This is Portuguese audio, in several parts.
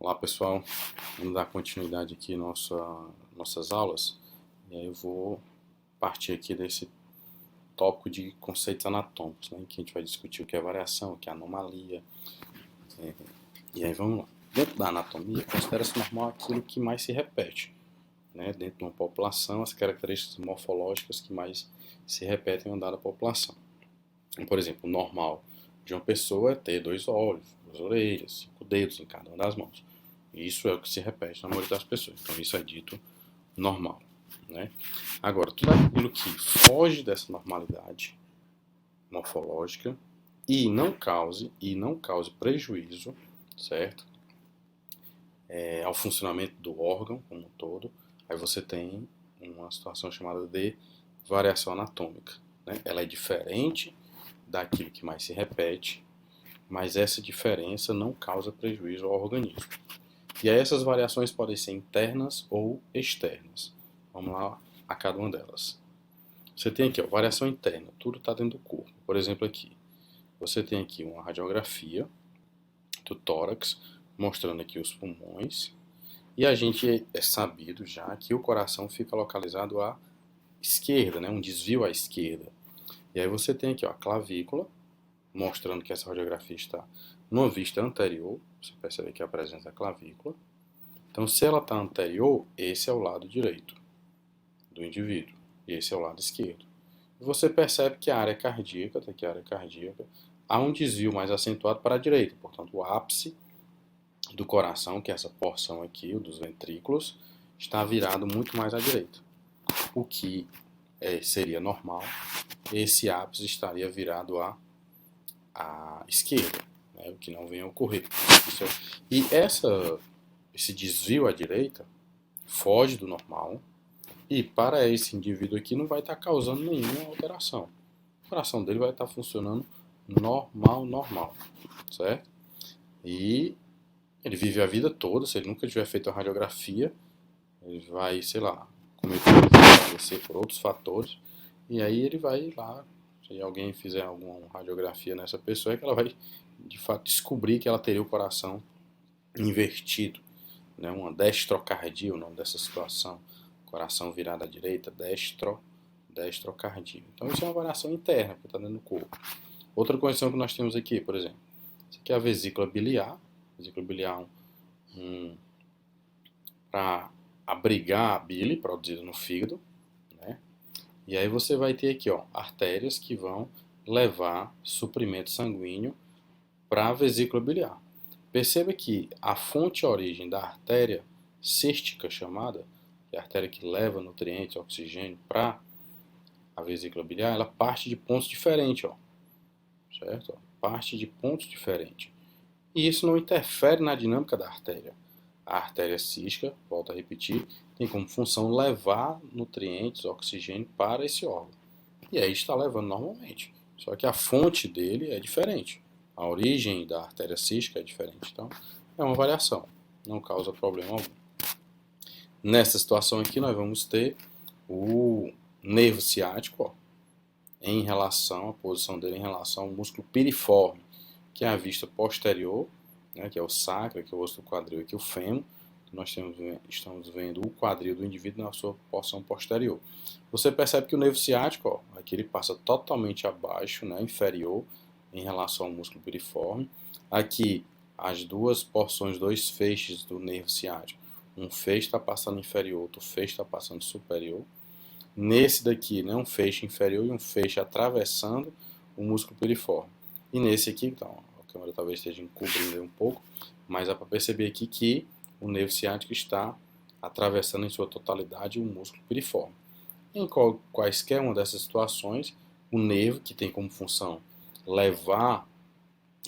Olá pessoal, vamos dar continuidade aqui nossas aulas e aí eu vou partir aqui desse tópico de conceitos anatômicos, né, em que a gente vai discutir o que é variação, o que é anomalia, e aí vamos lá. Dentro da anatomia, considera-se normal aquilo que mais se repete, né, dentro de uma população, as características morfológicas que mais se repetem em uma dada população. Por exemplo, o normal de uma pessoa é ter 2 olhos, 2 orelhas, 5 dedos em cada uma das mãos. Isso é o que se repete na maioria das pessoas. Então isso é dito normal, né? Agora, tudo aquilo que foge dessa normalidade morfológica e não cause prejuízo, certo? Ao funcionamento do órgão como um todo, aí você tem uma situação chamada de variação anatômica, né? Ela é diferente daquilo que mais se repete, mas essa diferença não causa prejuízo ao organismo. E aí essas variações podem ser internas ou externas. Vamos lá a cada uma delas. Você tem aqui, ó, variação interna, tudo está dentro do corpo. Por exemplo, aqui, você tem aqui uma radiografia do tórax, mostrando aqui os pulmões. E a gente é sabido já que o coração fica localizado à esquerda, né, um desvio à esquerda. E aí você tem aqui, ó, a clavícula, mostrando que essa radiografia está numa vista anterior. Você percebe aqui a presença da clavícula. Então, se ela está anterior, esse é o lado direito do indivíduo. E esse é o lado esquerdo. E você percebe que a área cardíaca, está aqui a área cardíaca, há um desvio mais acentuado para a direita. Portanto, o ápice do coração, que é essa porção aqui, o dos ventrículos, está virado muito mais à direita. O que seria normal, esse ápice estaria virado à esquerda, né, o que não vem a ocorrer. E esse desvio à direita foge do normal e para esse indivíduo aqui não vai estar causando nenhuma alteração. O coração dele vai estar funcionando normal, certo? E ele vive a vida toda, se ele nunca tiver feito a radiografia, ele vai, sei lá, cometer falecer por outros fatores, e aí ele vai lá, se alguém fizer alguma radiografia nessa pessoa, é que ela vai, de fato, descobrir que ela teria o coração invertido, né? Uma destrocardia, o nome dessa situação, coração virado à direita, destrocardia. Então isso é uma variação interna que está dentro do corpo. Outra condição que nós temos aqui, por exemplo, isso aqui é a vesícula biliar para abrigar a bile produzida no fígado, né? E aí você vai ter aqui, ó, artérias que vão levar suprimento sanguíneo para a vesícula biliar. Perceba que a fonte e origem da artéria cística chamada, que é a artéria que leva nutrientes, oxigênio para a vesícula biliar, ela parte de pontos diferentes, ó, certo? Parte de pontos diferentes. E isso não interfere na dinâmica da artéria. A artéria cística, volto a repetir, tem como função levar nutrientes, oxigênio para esse órgão. E aí está levando normalmente. Só que a fonte dele é diferente. A origem da artéria cística é diferente. Então, é uma variação. Não causa problema algum. Nessa situação aqui, nós vamos ter o nervo ciático, ó, em relação, a posição dele em relação ao músculo piriforme, que é a vista posterior, né, que é o sacro, que é o osso do quadril, aqui o fêmur. Nós estamos vendo o quadril do indivíduo na sua porção posterior. Você percebe que o nervo ciático, ó, aqui ele passa totalmente abaixo, né, inferior, em relação ao músculo piriforme. Aqui, as duas porções, dois feixes do nervo ciático. Um feixe está passando inferior, outro feixe está passando superior. Nesse daqui, né, um feixe inferior e um feixe atravessando o músculo piriforme. E nesse aqui, então, a câmera talvez esteja encobrindo um pouco, mas dá para perceber aqui que o nervo ciático está atravessando em sua totalidade o músculo piriforme. Em quaisquer uma dessas situações, o nervo, que tem como função levar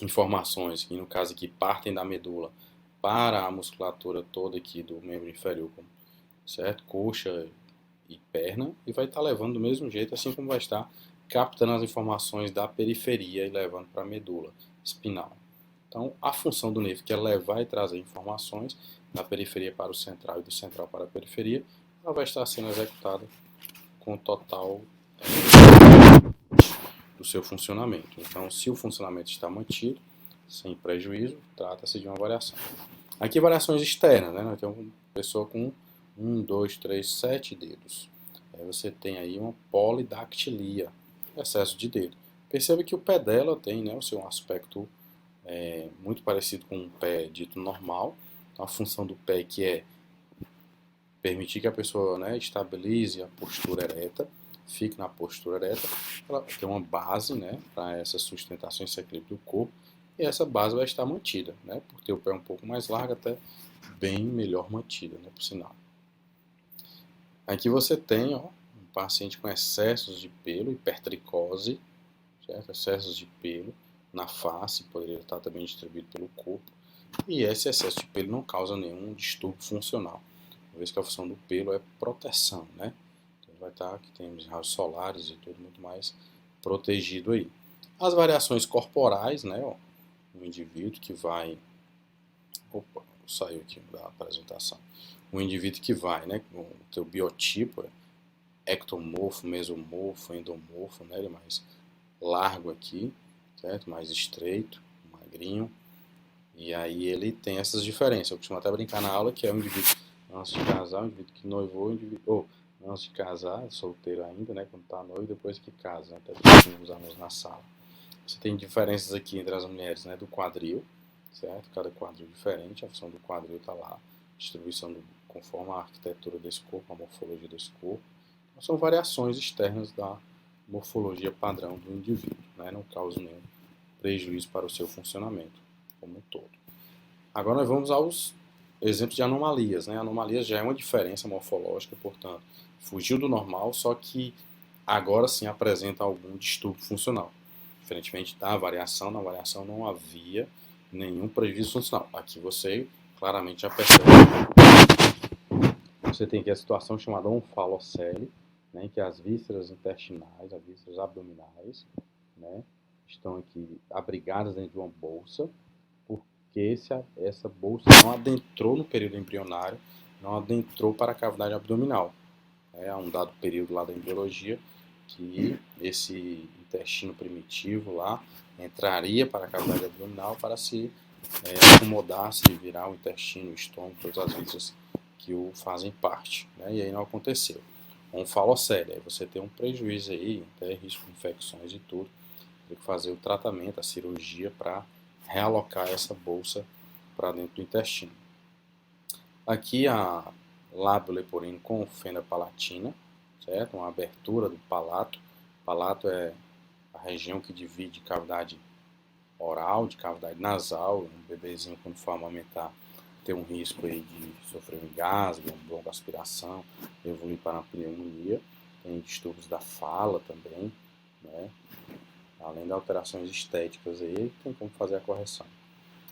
informações, que no caso aqui partem da medula para a musculatura toda aqui do membro inferior, certo? Coxa e perna, e vai estar levando do mesmo jeito, assim como vai estar captando as informações da periferia e levando para a medula espinal. Então, a função do nervo, que é levar e trazer informações da periferia para o central e do central para a periferia, ela vai estar sendo executada com total do seu funcionamento. Então, se o funcionamento está mantido, sem prejuízo, trata-se de uma variação. Aqui variações externas, né? Nós temos uma pessoa com 1, 2, 3, 7 dedos. Aí você tem aí uma polidactilia, excesso de dedo. Perceba que o pé dela tem, né, o seu aspecto muito parecido com um pé dito normal. Então, a função do pé que é permitir que a pessoa, né, estabilize a postura ereta, fique na postura ereta, ela tem uma base, né, para essa sustentação e esse equilíbrio do corpo, e essa base vai estar mantida, né, por ter o pé um pouco mais largo, até bem melhor mantida, né, por sinal. Aqui você tem, ó, um paciente com excessos de pelo, hipertricose, certo? Excessos de pelo na face, poderia estar também distribuído pelo corpo, e esse excesso de pelo não causa nenhum distúrbio funcional, uma vez que a função do pelo é proteção, né? Então vai estar, aqui temos raios solares e tudo muito mais protegido aí. As variações corporais, né? Ó, um indivíduo que vai... Opa, saiu aqui da apresentação. Um indivíduo que vai, né? O teu biotipo é ectomorfo, mesomorfo, endomorfo, né? Ele é mais largo aqui, certo? Mais estreito, magrinho. E aí ele tem essas diferenças. Eu costumo até brincar na aula que é um indivíduo antes de casar, um indivíduo que noivou, antes de casar, solteiro ainda, né? Quando tá noivo, depois que casa, até os alunos na sala. Você tem diferenças aqui entre as mulheres, né? Do quadril, certo? Cada quadril diferente, a função do quadril está lá, distribuição conforme a arquitetura desse corpo, a morfologia desse corpo. Então, são variações externas da morfologia padrão do indivíduo, né? Não causa nenhum prejuízo para o seu funcionamento como um todo. Agora nós vamos aos exemplos de anomalias, né? Anomalias já é uma diferença morfológica, portanto, fugiu do normal, só que agora sim apresenta algum distúrbio funcional. Diferentemente da variação, na variação não havia nenhum prejuízo funcional. Aqui você claramente já percebe. Você tem aqui a situação chamada onfalocele, né, em que as vísceras intestinais, as vísceras abdominais, né, estão aqui abrigadas dentro de uma bolsa, porque essa bolsa não adentrou no período embrionário, não adentrou para a cavidade abdominal. Há um dado período lá da embriologia que esse intestino primitivo lá entraria para a cavidade abdominal para se acomodar, se virar o intestino, o estômago, todas as vísceras que o fazem parte, né? E aí não aconteceu. Onfalocele, aí você tem um prejuízo aí, até risco de infecções e tudo, tem que fazer o tratamento, a cirurgia para realocar essa bolsa para dentro do intestino. Aqui a lábio leporino com fenda palatina, certo? Uma abertura do palato. O palato é a região que divide cavidade oral de cavidade nasal. Um bebezinho, quando for amamentar, tem um risco aí de sofrer um engasgo, uma broncoaspiração, evoluir para uma pneumonia. Tem distúrbios da fala também, né? Além de alterações estéticas aí, tem como fazer a correção.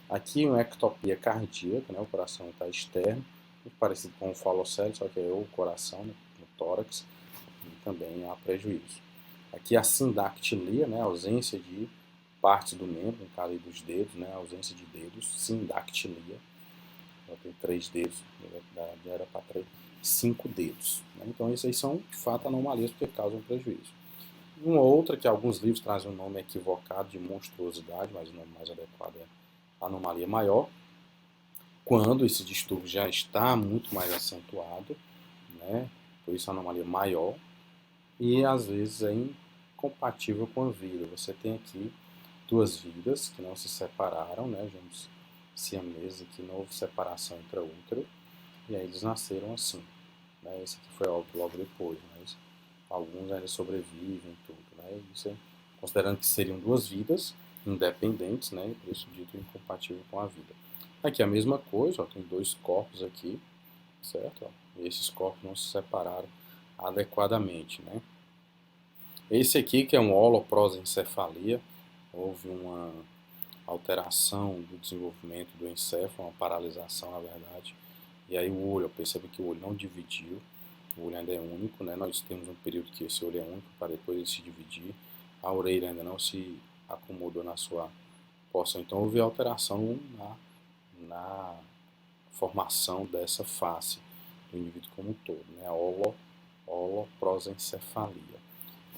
Aqui uma ectopia cardíaca, né? O coração está externo, muito parecido com o falocele, só que é o coração no tórax, e também há prejuízo. Aqui a sindactilia, né? A ausência de partes do membro, no caso aí dos dedos, né? A ausência de dedos, sindactilia. Ela tem 3 dedos, na verdade era para 5 dedos. Né? Então, isso aí são, de fato, anomalias porque causam prejuízo. Uma outra que alguns livros trazem um nome equivocado de monstruosidade, mas o nome mais adequado é anomalia maior, quando esse distúrbio já está muito mais acentuado, né? Por isso a anomalia maior, e às vezes é incompatível com a vida. Você tem aqui 2 vidas que não se separaram, né? Gêmeos siameses que não houve separação intraútero, e aí eles nasceram assim. Né? Esse aqui foi óbvio logo depois, mas alguns ainda sobrevivem tudo, né? Isso é, considerando que seriam 2 vidas independentes, né? E por isso dito incompatível com a vida. Aqui a mesma coisa, ó, tem 2 corpos aqui, certo? Ó, e esses corpos não se separaram adequadamente, né? Esse aqui, que é um holoprosencefalia, houve uma alteração do desenvolvimento do encéfalo, uma paralisação, na verdade. E aí o olho, eu percebo que o olho não dividiu, o olho ainda é único, né? Nós temos um período que esse olho é único para depois ele se dividir. A orelha ainda não se acomodou na sua porção, então houve alteração na formação dessa face do indivíduo como um todo, né? A holoprosencefalia.